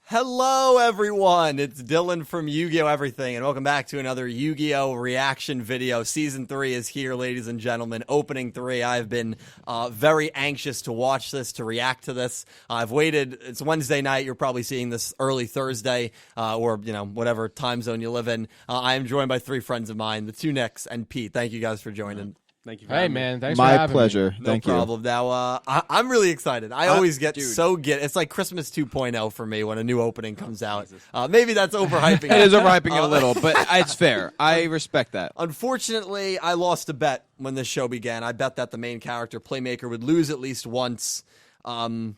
Hello, everyone. It's Dylan from Yu-Gi-Oh! Everything, and welcome back to another Yu-Gi-Oh! Reaction video. Season 3 is here, ladies and gentlemen. Opening 3. I've been very anxious to watch this, to react to this. I've waited. It's Wednesday night. You're probably seeing this early Thursday, or, you know, whatever time zone you live in. I am joined by 3 friends of mine, the 2 Nicks and Pete. Thank you guys for joining. Thank you. Hey, man. Thanks My for having pleasure. me. No problem. Now, I'm really excited. I always get it's like Christmas 2.0 for me when a new opening comes out. Maybe that's overhyping it. It is overhyping it a little, but it's fair. I respect that. Unfortunately, I lost a bet when this show began. I bet that the main character, Playmaker, would lose at least once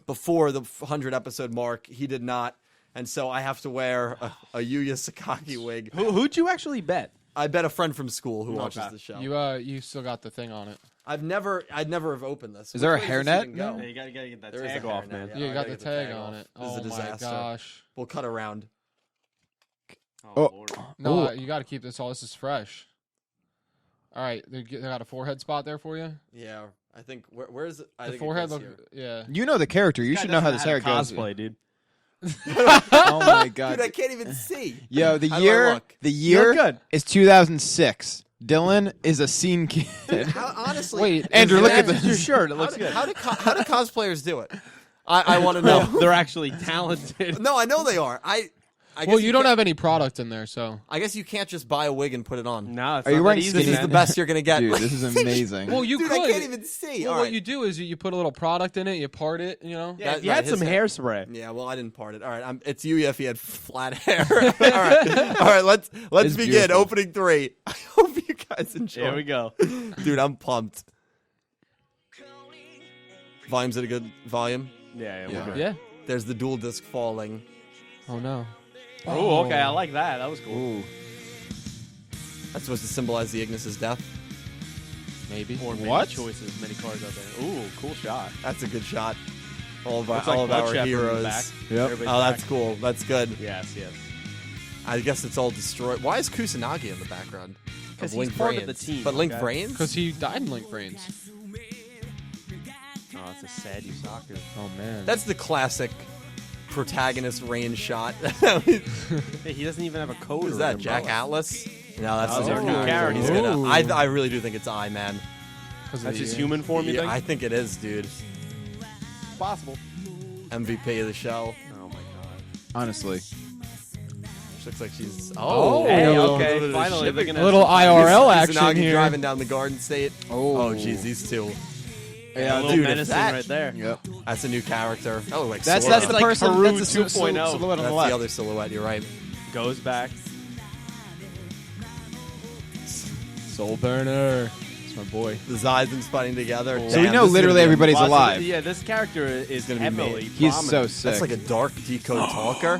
before the 100-episode mark. He did not, and so I have to wear a Yuya Sakaki wig. Who'd you actually bet? I bet a friend from school who watches the show. You still got the thing on it. I'd never have opened this. Is there a hairnet? Go? Yeah, you gotta get that There is tag a off, hairnet, man. yeah. You I got gotta the get tag off. on it. This is Oh a disaster. my gosh. We'll cut around. Oh, Lord. No, you got to keep this all. This is fresh. All right, they got a forehead spot there for you. Yeah, I think where is it? I The think forehead it goes look. here. Yeah. You know the character. You should know how this hair goes. Cosplay, dude. Oh my god. Dude, I can't even see. Yo, the How do I year look? year good. is 2006. Dylan is a scene kid. Honestly, Wait, Andrew, look at That's this. your shirt. It looks good. How do cosplayers do it? I want to know. They're actually talented. No, I know they are. I guess Well, you don't can't- have any product in there, so. I guess you can't just buy a wig and put it on. No, it's Are you not wearing that easy, This is man. the best you're gonna get. Dude, this is amazing. Well, you Dude, could. I can't even see. Well, All what right. you do is you put a little product in it, you part it, you know. Yeah, That- you had his some hair. hairspray. Yeah, well, I didn't part it. All right, it's you if you had flat hair. All right. Let's It's begin. beautiful. Opening 3. I hope you guys enjoy. Here we go. Dude, I'm pumped. Volume's at a good volume. Yeah, Yeah. we're good. Yeah. There's the dual disc falling. Oh no. Oh, okay. I like that. That was cool. Ooh. That's supposed to symbolize the Ignis's death. Maybe. Or many What? choices, many cards out there. Ooh, cool shot. That's a good shot. All of our, Looks like all of Bud our Shepherd in the heroes. back. Yep. Everybody's Oh, that's back. cool. That's good. Yes, yes. I guess it's all destroyed. Why is Kusanagi in the background? 'Cause Of he's Link part of the VRains? team, But Link okay? VRains? Because he died in Link VRains. Oh, it's a sad Yusaku. Oh man. That's the classic protagonist rain shot. Hey, he doesn't even have a code. Who's or that? an Jack umbrella. Atlas? No, that's Oh, the new character. character. He's gonna. Ooh. I really do think it's I, man. That's his human form, you Yeah, think? I think it is, dude. Possible. MVP of the show. Oh, my God. Honestly. She looks like she's. Oh. Hey, a little- okay. Finally, they're a gonna little IRL Kusanagi action here. driving down the Garden State. Oh. jeez, these two. Yeah, a little dude, if menacing that- right there. Yep. That's a new character. That looks like That's Sora. the like person. Haru That's the 2.0. silhouette on That's the left. the other silhouette. You're right. Goes back. Soul Burner. It's my boy. The Zaizens fighting together. So we Damn, know this is literally gonna be- everybody's Lots of- alive. Yeah, this character is gonna be heavily made. He's so prominent. sick. That's like a dark decode talker.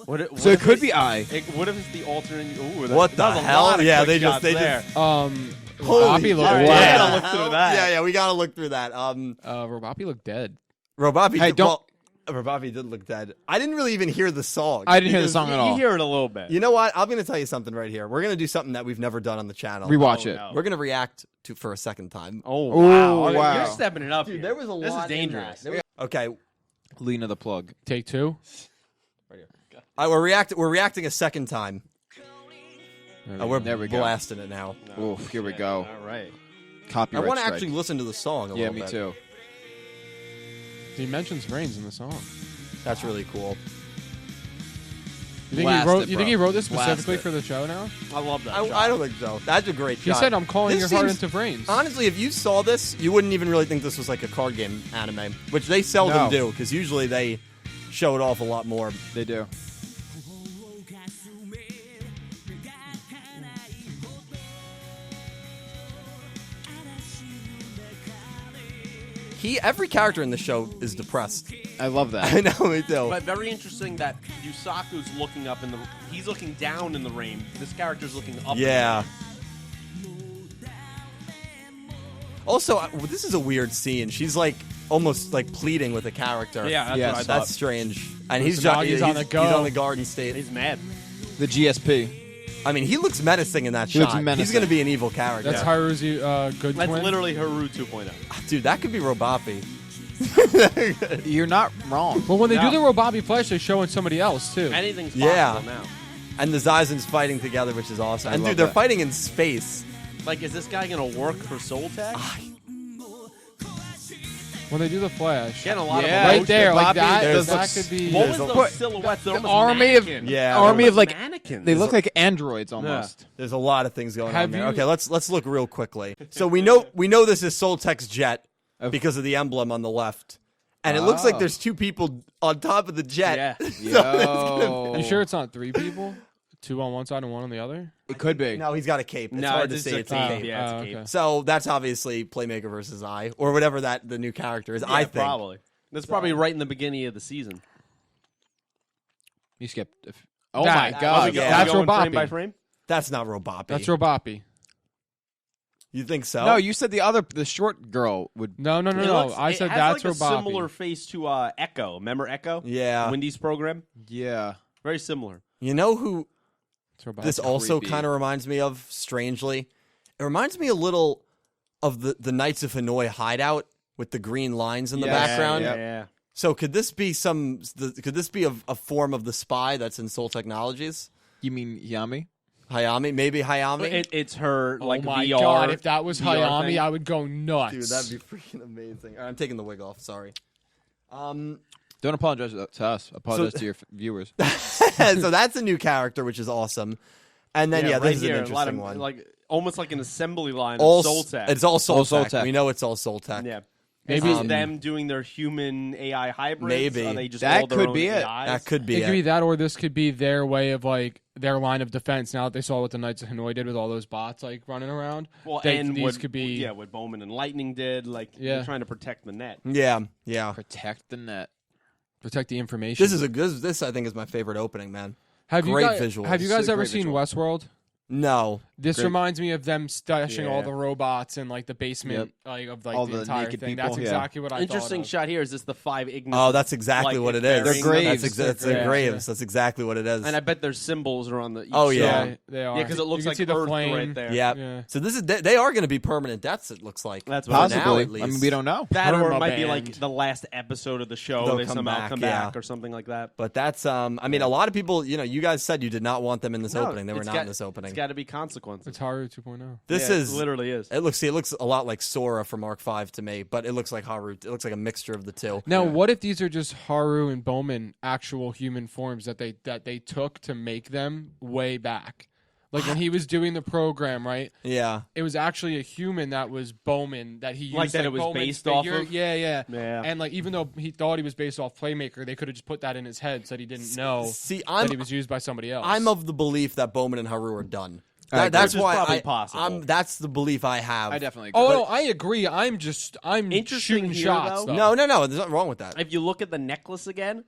What So it if could be I. What if it's the alternate? Ooh, What the that was a hell? lot of Yeah, quick they just- shots they there. Robapi looked All right, dead. we Yeah. gotta look through that. Yeah, we gotta look through that. Robapi looked dead. Robapi. Hey, don't- Well, Robapi did look dead. I didn't really even hear the song. I didn't hear the because- song at You all. hear it a little bit. You know what? I'm gonna tell you something right here. We're gonna do something that we've never done on the channel. Rewatch Oh, it. no. We're gonna react to for a second time. Oh Ooh, wow! Okay, wow. You're stepping it up. Dude, here. there was a This lot. is dangerous. Okay, Lena the plug. Take 2. we're reacting a second time. We're There we go. blasting it now. Oh, here we go. All right. Copyright I want to strike. actually listen to the song a Yeah, little me bit. too. He mentions VRains in the song. That's really cool. You think, Blast he wrote, it, you bro. think he wrote this Blast specifically it. for the show now? I love that. I don't think so. That's a great He shot. said, I'm calling This your heart seems- into VRains. Honestly, if you saw this, you wouldn't even really think this was like a card game anime, which they seldom No. do, because usually they show it off a lot more. They do. Every character in the show is depressed. I love that. I know, me too. But very interesting that Yusaku's looking up in the. He's looking down in the rain. This character's looking up. Yeah. Also, this is a weird scene. She's like almost like pleading with a character. Yeah, that's Yes. what I thought. That's strange. And he's Kusanagi's on the go. He's on the Garden State. He's mad. The GSP. I mean, he looks menacing in that He looks shot. He's menacing. going to be an evil character. That's Haru's good That's twin. literally Haru 2.0. Dude, that could be Robapi. You're not wrong. Well, when they No. do the Robobi flash, they show in somebody else too. Anything's possible Yeah. now. And the Zizens fighting together, which is awesome. I And love dude, they're that. fighting in space. Like, is this guy gonna work for Soul Tech? When they do the flash, Getting a lot Yeah. of right emotion. there, like Robobi, that. there's That looks- could be. What was There's those a- silhouettes? They're the almost army of- mannequins. Yeah. Army of like mannequins. they look like androids almost. There's a lot of things going on Have there. you- Okay, let's look real quickly. So we know this is Soul Tech's jet because of the emblem on the left. And it looks like Oh. there's two people on top of the jet. Yeah. Yo, You sure it's not 3 people? 2 on one side and 1 on the other? it could be. No, he's got a cape. It's No, hard to it's see. a It's a cape. cape. Yeah, it's a Oh, cape. okay. So that's obviously Playmaker versus I, or whatever the new character is. Yeah, I think. probably. That's probably right in the beginning of the season. You skipped. Oh That- my that- god! Are we yeah. are we That's going Robopi. frame by frame? That's not Robopi. That's Robopi. You think so? No, you said the short girl would. No. It looks- I it said has that's like Robopi. a similar face to Echo. Remember Echo? Yeah. Wendy's program. Yeah. Very similar. You know who It's Robopi. this also creepy. kind of reminds me of, strangely? It reminds me a little of the Knights of Hanoi hideout with the green lines in the Yes. background. Yep. Yeah. So could this be could this be a form of the spy that's in Soul Technologies? You mean Yami? Hayami? Maybe Hayami? It's her Oh like my VR. god! If that was VR Hayami, thing. I would go nuts. Dude, that'd be freaking amazing. All right, I'm taking the wig off. Sorry. Don't apologize to us. Apologize to your viewers. So that's a new character, which is awesome. And then right this is here, an a lot interesting of, one. like almost like an assembly line All of Soul Tech. It's all Soul, All Soul Tech. Tech. We know it's all Soul Tech. Yeah. Maybe- Is this them doing their human AI hybrids? Maybe. Are they just That all their could own be it. AIs? That could be It it. could be that, or this could be their way of like their line of defense. Now that they saw what the Knights of Hanoi did with all those bots like running around, Well, these what, could be. what Bowman and Lightning did. Like Yeah. they're trying to protect the net. Yeah. Protect the net. Protect the information. This is this I think is my favorite opening, man. have great you guys, visuals. Have you guys It's a ever great seen visual. Westworld? No. This Great. reminds me of them stashing all Yeah. the robots in like the basement like, of like All the the entire naked thing. people, That's yeah. exactly what I Interesting thought of. shot here. Is this the 5 Ignis? Oh, that's exactly like, what it it's is. very- They're graves. That's They're the graves, graves. That's exactly what it is. And I bet their symbols are on the. Each Oh, side. yeah. They are. Yeah, because it looks you can like see the Earth flame right there. yeah. Yeah. So this is they are going to be permanent deaths. It looks like. That's what For now, Possibly. at least. I mean, we don't know. That or it Perma might be band. like the last episode of the show. They'll They come somehow back, come yeah. back or something like that. But that's I mean, a lot of people. You guys said you did not want them in this No, opening. They were it's not got- in this opening. It's got to be consequences. It's Haru 2.0. This Yeah, is it literally is. It looks a lot like Sora from Arc 5 to me, but it looks like Haru. It looks like a mixture of the two. Now, what if these are just Haru and Bowman actual human forms that they took to make them way back? Like when he was doing the program, right? Yeah. It was actually a human that was Bowman that he used. Like that it was Bowman's based off figure. of? Yeah. Yeah. And like even though he thought he was based off Playmaker, they could have just put that in his head so that he didn't know See, that he was used by somebody else. I'm of the belief that Bowman and Haru are done. I agree. That's Which is why probably possible. that's the belief I have. I definitely agree. Oh no, I agree. I'm Interesting shooting here, shots. though. Though. No. There's nothing wrong with that. If you look at the necklace again,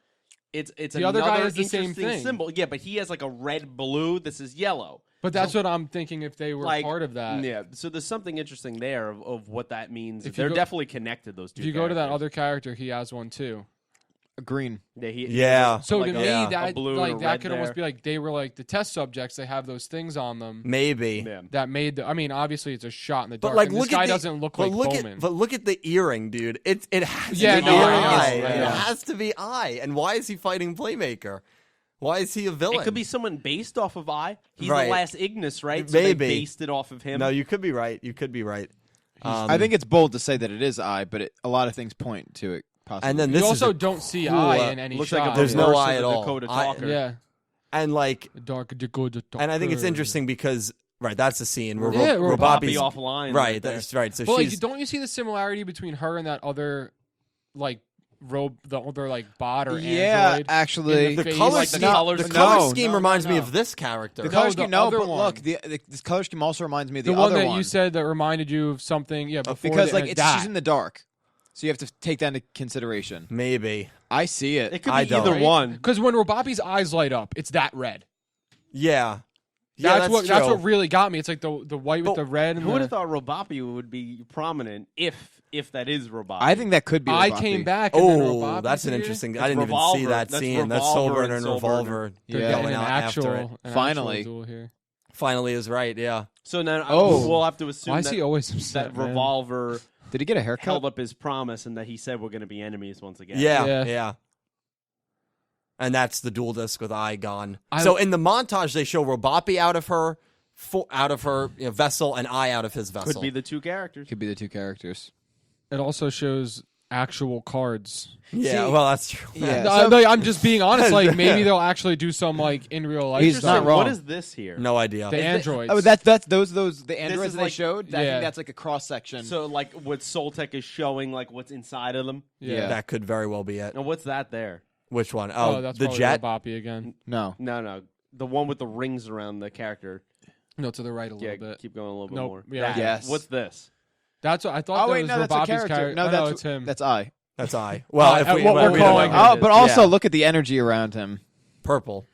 it's The other another guy has the same interesting thing. symbol. Yeah, but he has like a red blue. This is yellow. But that's what I'm thinking. If they were Like part of that, Yeah. So there's something interesting there of what that means. If you They're go- definitely connected. Those two. if you go to that characters. other character, he has one too. Green. Yeah. Yeah. So like to a- me, yeah. that a blue and like a that red could there. almost be like they were like the test subjects. They have those things on them Maybe. Yeah. that made the. I mean, obviously it's a shot in the But dark. like, and look this guy at the, doesn't look but like look Bowman. But look at the earring, dude. It has Yeah, to be no, eye. yeah. It has to be eye. And why is he fighting Playmaker? Why is he a villain? It could be someone based off of I. He's Right. the last Ignis, right? So Maybe. they based it off of him. No, you could be right. I think it's bold to say that it is I, but a lot of things point to it. Possibly. And then you this also is a don't see cool, eye in any looks shot. like a There's no reverse eye of at the all. Dakota I- Talker. Yeah, and like, Dark Dakota Talker. and I think it's interesting because that's the scene where Yeah, Robopi's offline. right. there. That's right. So Well, like, she's don't you see the similarity between her and that other, like, the other like bot or yeah, android? actually, in the face, color like scheme. the color The scheme. color No, scheme no, reminds me no. of this character. the color No, scheme. the No, other but one. look, the color scheme also reminds me of the the one other that one. you said that reminded you of something. Yeah, before because the, like that. she's in the dark, so you have to take that into consideration. Maybe. I see it. It could I be don't. either one. Because when Robopi's eyes light up, it's that red. Yeah. That's that's what true. really got me. It's like the white with But the red. And Who would have the, thought Robopi would be prominent if that is Robopi? I think that could be. I Robopi. came back. And then Oh, Robopi that's an appeared. interesting. I That's didn't even see Revolver. that That's scene. That's Revolver Soulburner and and Soulburner. Revolver They're Yeah. getting going an out actual, after it. an Finally. actual duel here. Finally is right. Yeah. So then Oh. we'll have to assume Why is that, he always upset? that man? Revolver Did he get a haircut? held up his promise and that he said we're going to be enemies once again. Yeah. And that's the dual disc with I gone. So in the montage, they show Robopi out of her vessel and I out of his vessel. Could be the two characters. Could be the two characters. It also shows actual cards. Yeah, well, that's true. Yeah. No, I'm just being honest. Like maybe they'll actually do some like in real life. He's stuff. not wrong. What is this here? No idea. The androids. Oh, that's those the androids is that they like- showed. I Yeah. think that's like a cross section. So like what Soltech is showing, like what's inside of them. yeah. That could very well be it. And what's that there? Which one? Oh, that's the probably jet. Boppy again. No. No, the one with the rings around the character. No, to the right a little Yeah, bit. keep going a little bit Nope. more. Yeah. That. Yes. What's this? That's what I thought. Oh wait, that no, was that's a Robopi's character. No, No, it's him. That's I. That's I. Well, if we what we're we don't calling know. it. Oh, but also Yeah. look at the energy around him. Purple.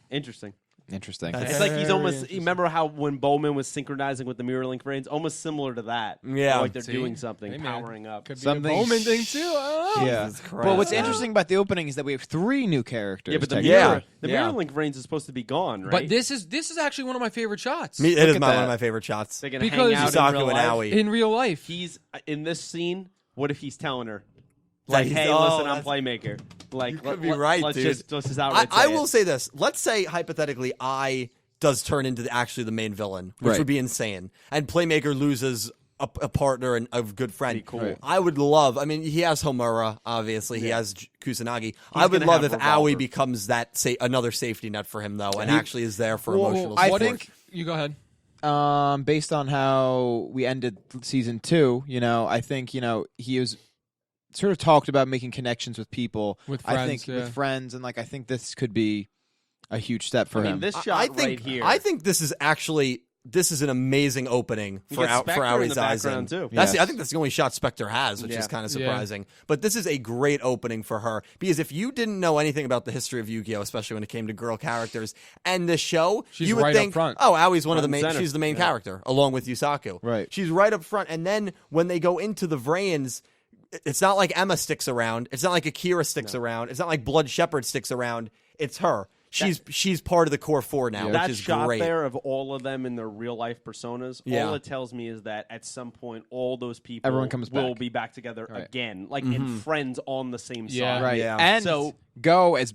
Interesting. Interesting. That's- It's like he's Very almost. interesting. You remember how when Bowman was synchronizing with the mirror link brains, almost similar to that. Yeah. like they're See? doing something, Hey, man. powering up. Could be Something- a Bowman thing too. I don't know. Yeah. Jesus Christ. But what's interesting about the opening is that we have 3 new characters. Yeah, but the technically. mirror, the Yeah. mirror link brains is supposed to be gone, right? But this is actually one of my favorite shots. It Look is at one that. of my favorite shots. they're gonna because hang out in Yusaku real and life. Aoi. In real life, He's in this scene. What if he's telling her, That like, he's- "Hey, oh, listen, I'm that's- playmaker." Like, You could be right, let's dude. just outright I say will it. say this. Let's say hypothetically, I does turn into actually the main villain, which Right. would be insane, and Playmaker loses a partner and a good friend. Pretty cool. Right. I would love. I mean, he has Homura, obviously. He has Kusanagi. I would gonna love have if Revolver. Aoi becomes that another safety net for him, though, and actually is there for emotional I support. think you go ahead. based on how we ended season 2, I think, he was sort of talked about making connections with people. With I friends, think yeah. with friends, and like I think this could be a huge step for I mean, him. this shot I think right here. I think this is an amazing opening You for get Spectre in Aoi's the eyes. background, too. That's Yes. I think that's the only shot Spectre has, which Yeah. is kind of Yeah. surprising. But this is a great opening for her because if you didn't know anything about the history of Yu-Gi-Oh, especially when it came to girl characters and the show, She's you would right up think, front. oh, Aoi's one of the Front main. and center. She's the main Yeah. character along with Yusaku. Right. She's right up front, and then when they go into the VRains. It's not like Emma sticks around. It's not like Akira sticks around. It's not like Blood Shepherd sticks around. It's her. She's part of the core 4 now, that which is shot great. there of all of them in their real life personas, Yeah. all it tells me is that at some point all those people Everyone comes will back. be back together Right. again, like and friends on the same Yeah. side. Right. Yeah. And So- Go as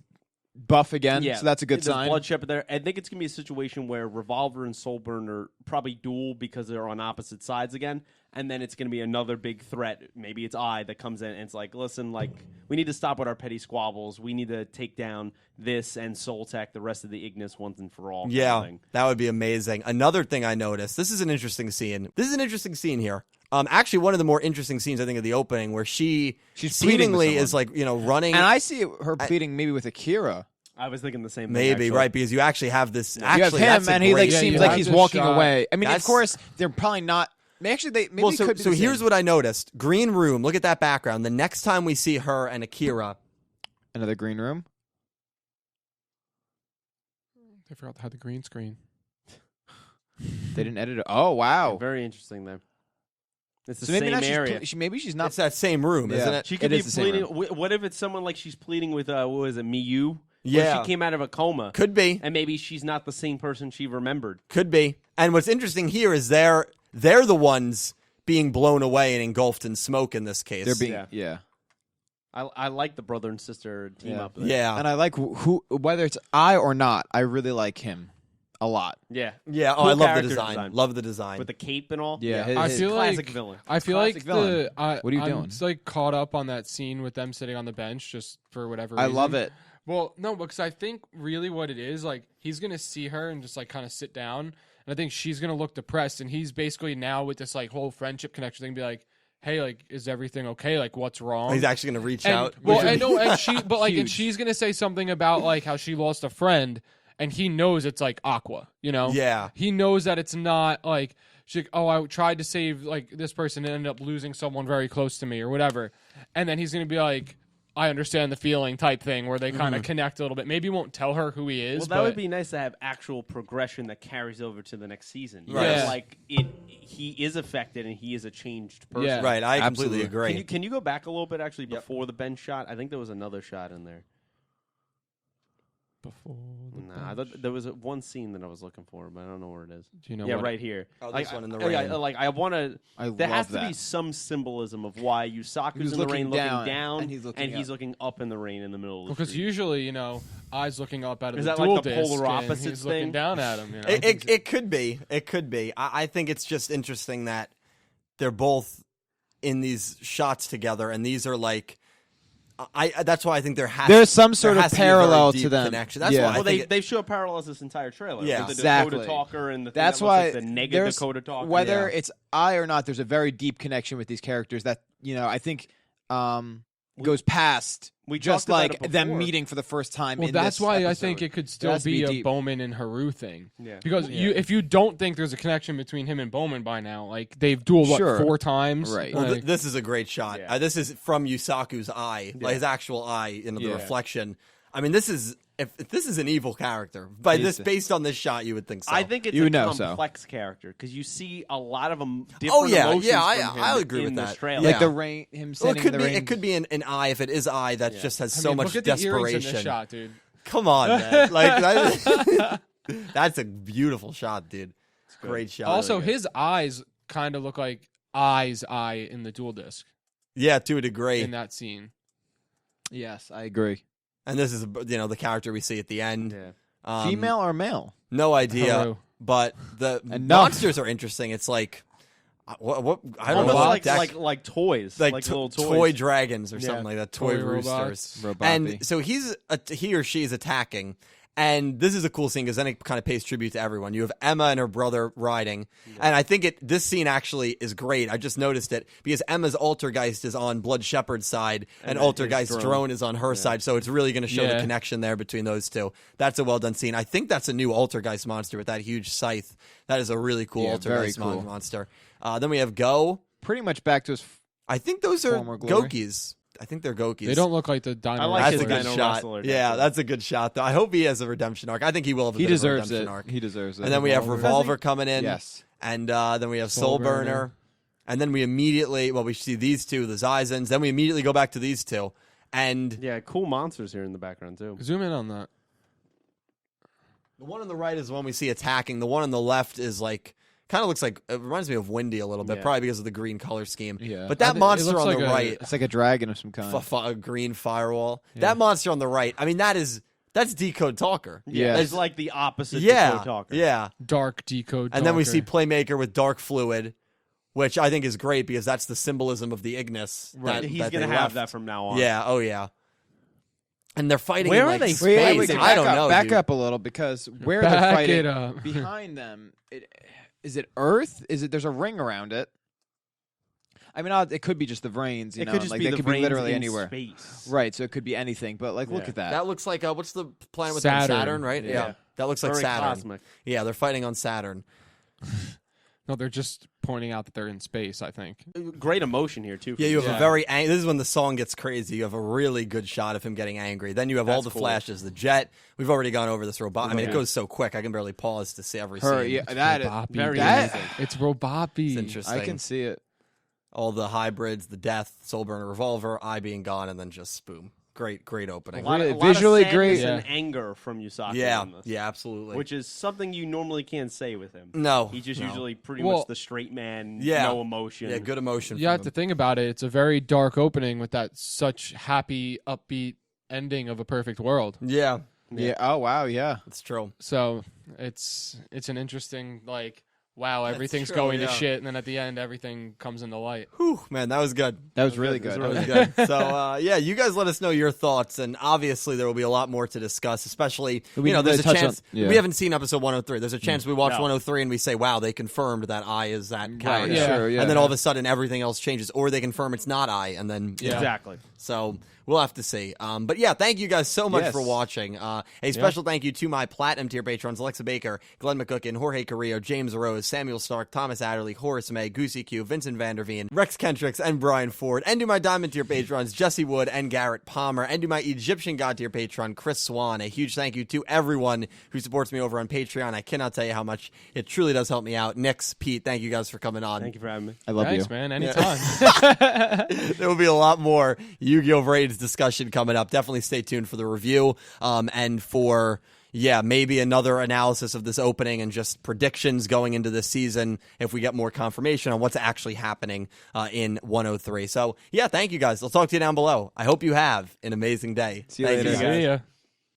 buff again, Yeah, so that's a good There's sign. Blood Shepherd there. I think it's gonna be a situation where Revolver and Soulburner probably duel because they're on opposite sides again, and then it's gonna be another big threat. Maybe it's I that comes in and it's like, listen, like we need to stop with our petty squabbles. We need to take down this and Soultech, the rest of the Ignis once and for all. kind of Yeah, thing. that would be amazing. Another thing I noticed, this is an interesting scene. This is an interesting scene here. Actually, one of the more interesting scenes, I think, of the opening, where she's pleading with seemingly is someone. like, running. And I see her pleading maybe with Akira. I was thinking the same thing. Maybe, actually. right, because you actually have this. You Actually, have that's him, a and he great Yeah, seems you like have he's this walking shot. away. I mean, That's- of course, they're probably not. Actually, they maybe Well, they so, could. Be so the here's same. what I noticed. Green room, look at that background. The next time we see her and Akira, Another green room. They forgot to have the green screen. They didn't edit it. Oh wow. Very interesting there. It's the So maybe same not area. maybe she's not. it's that same room, Yeah. isn't it? She could It be is the same pleading. room. What if it's someone like she's pleading with what was it, Miyu? Or Yeah. she came out of a coma, Could be. and maybe she's not the same person she remembered. Could be. And what's interesting here is they're the ones being blown away and engulfed in smoke in this case. They're being Yeah. yeah. I like the brother and sister team Yeah. up there. Yeah. And I like who whether it's I or not. I really like him a lot. Yeah. Yeah. Oh, Cool I love the character design. design. Love the design. With the cape and all. Yeah, his- I his feel classic like villain. I feel Classic like villain. I'm doing? just, like caught up on that scene with them sitting on the bench just for whatever I reason. love it. Well, no, because I think really what it is, like, he's going to see her and just, like, kind of sit down. And I think she's going to look depressed. And he's basically now with this, like, whole friendship connection thing, be like, hey, like, is everything okay? Like, what's wrong? He's actually going to reach and, out. Well, which I would know, be- and she, but, like, and Huge. she's going to say something about, like, how she lost a friend. And he knows it's, like, Aqua, you know? Yeah. He knows that it's not, like, she's like, oh, I tried to save, like, this person and ended up losing someone very close to me or whatever. And then he's going to be like, I understand the feeling type thing where they kind of connect a little bit. Maybe he won't tell her who he is. Well, that but would be nice to have actual progression that carries over to the next season. You Right. know, Yeah. like he is affected and he is a changed person. Yeah. Right. I completely Absolutely. agree. Can you go back a little bit actually before the bench shot? I think there was another shot in there. before. Nah, I thought there was one scene that I was looking for, but I don't know where it is. Do you know Yeah, what? right here. Oh, this one in the Yeah, rain. like I want to. I There has love to be that. some symbolism of why Yusaku's He's in the looking rain, down, looking down, and he's looking looking up in the rain in the middle of the Because street. usually, eyes looking up out of Is the that like dual the disc, polar and opposite he's looking thing? down at him. It could be. It could be. I think it's just interesting that they're both in these shots together, and these are like. That's why I think There's some sort of has to be a very parallel deep to them. connection. That's Yeah. why I Well, think they show parallels this entire trailer. Yeah. with the Exactly. Dakota talker and the thing That's that looks why like the negative there's Dakota talker. whether Yeah. it's I or not. There's a very deep connection with these characters that I think goes past we just talked about like it them before. meeting for the first time. Well, in that's this why I episode. think it could It still has to be a deep. Bowman and Haru thing. Yeah. Because if you don't think there's a connection between him and Bowman by now, like they've dueled Sure. 4 times, Right. Well, Like, this is a great shot. Yeah. This is from Yusaku's eye, Yeah. like his actual eye in the Yeah. reflection. I mean, this is if this is an evil character. By He's- this, based on this shot, you would think so. I think it's You a know so. complex character because you see a lot of them. Different Oh, yeah, emotions yeah, from him I agree in with this that. trailer. Yeah. like the rain, him Well, sitting it could in the be. rain. It could be an eye if it is eye that just has I so mean, much look at the earrings in desperation. this shot, dude. Come on, man! Like that, that's a beautiful shot, dude. Great shot. Also, good. his eyes kind of look like Eye's eye in the dual disc yeah, to a degree. in that scene. Yes, I agree. And this is the character we see at the end. Yeah. Female or male? No idea. Haru. But the Enough. monsters are interesting. It's like what I don't know. Almost Robots? like toys, like little toys. toy dragons or Yeah. something like that. Toy Toy roosters. robots. Roboty. And so he or she is attacking. And this is a cool scene because then it kind of pays tribute to everyone. You have Emma and her brother riding. And I think this scene actually is great. I just noticed it because Emma's Altergeist is on Blood Shepherd's side and then his Altergeist's drone is on her side. So it's really going to show the Yeah. connection there between those two. That's a well done scene. I think that's a new Altergeist monster with that huge scythe. That is a really cool Yeah, very Altergeist cool. monster. Then we have Go. Pretty much back to his. I think those are Former glory. Gokis. I think they're Gokis. They don't look like the Dino I like That's his a good Dino shot. Wrestler, Yeah, definitely. that's a good shot. Though I hope he has a redemption arc. I think he will have. He bit of a deserves redemption it. Arc. He deserves it. And then we have Revolver. Revolver coming in. Yes. And then we have Soul Soul Burner. Burner. And then we immediately, we see these two, the Zizens. Then we immediately go back to these two. And Yeah, cool monsters here in the background too. Zoom in on that. the one on the right is the one we see attacking. The one on the left is like, kind of looks like, it reminds me of Windy a little bit, Yeah. probably because of the green color scheme. Yeah. But I that think it monster looks on like the a- right, It's like a dragon of some kind. a green firewall. That monster on the right, I mean, that's Decode Talker. Yeah. It's like the opposite. Yeah. Dakota talker. Yeah. Dark decode. And then we talker. see Playmaker with Dark Fluid, which I think is great because that's the symbolism of the Ignis. Right. He's that gonna they have left. that from now on. Yeah, oh yeah. And they're fighting Where in, are like, they space. Wait, I don't know. Back dude. up a little because where they're Back fighting it up. behind them, is it Earth? Is it? There's a ring around it. I mean, it could be just the VRains. You It know, could just like be they the could be VRains literally in anywhere. space. Right. So it could be anything. But like, look Yeah. at that. That looks like what's the planet with Saturn. Saturn, right? Yeah. That looks like Very Saturn. cosmic. Yeah, they're fighting on Saturn. No, they're just pointing out that they're in space. I think. Great emotion here too. Yeah, you have a Yeah. very this is when the song gets crazy. You have a really good shot of him getting angry. Then you have all That's the cool. flashes, the jet. We've already gone over this robot. I mean, it Yeah. goes so quick. I can barely pause to see every Her. scene. Yeah. That is. Roboppy, very dude. amazing. It's Roboppy. It's interesting. I can see it. All the hybrids, the death, Soul Burner, Revolver, eye being gone, and then just boom. Great A opening. lot, Really a lot visually of sadness great. and anger from Yusaku. Yeah, in this, yeah, absolutely. Which is something you normally can't say with him. No, He's just no. usually pretty Well, much the straight man. Yeah. No emotion. Yeah, good emotion. You from have to him. think about it. It's a very dark opening with that such happy, upbeat ending of a perfect world. Yeah, Yeah. Oh wow. Yeah. it's true. So it's an interesting wow, everything's true, going yeah. to shit, and then at the end everything comes into light. Whew, man, that was good. That was really good. good. That was That was good. So, yeah, you guys let us know your thoughts, and obviously there will be a lot more to discuss, especially, We there's really a touch chance, on- yeah. we haven't seen episode 103. There's a chance we watch No. 103 and we say, wow, they confirmed that I is that character. Yeah. Sure. Yeah. And then all of a sudden everything else changes, or they confirm it's not I, and then, you know. Exactly. So we'll have to see. But yeah, thank you guys so much Yes. for watching. A special thank you to my platinum tier patrons, Alexa Baker, Glen McGookin, Jorge Carrillo, James Rose, Samuel Stark, Thomas Adderley, Horace Maye, Goosey Q, Vincent Van Der Veen, Rexkentrix, and Brian Ford. And to my diamond tier patrons, Jesse Wood and Garrett Palmer. And to my Egyptian god tier patron, Chris Swan. A huge thank you to everyone who supports me over on Patreon. I cannot tell you how much it truly does help me out. Nix, Pete, thank you guys for coming on. Thank you for having me. I love Thanks, you. man. Anytime. There will be a lot more Yu-Gi-Oh! VRains VRains discussion coming up. Definitely stay tuned for the review and for maybe another analysis of this opening and just predictions going into this season if we get more confirmation on what's actually happening in 103. So, thank you guys. I'll talk to you down below. I hope you have an amazing day. See you later. guys. See ya.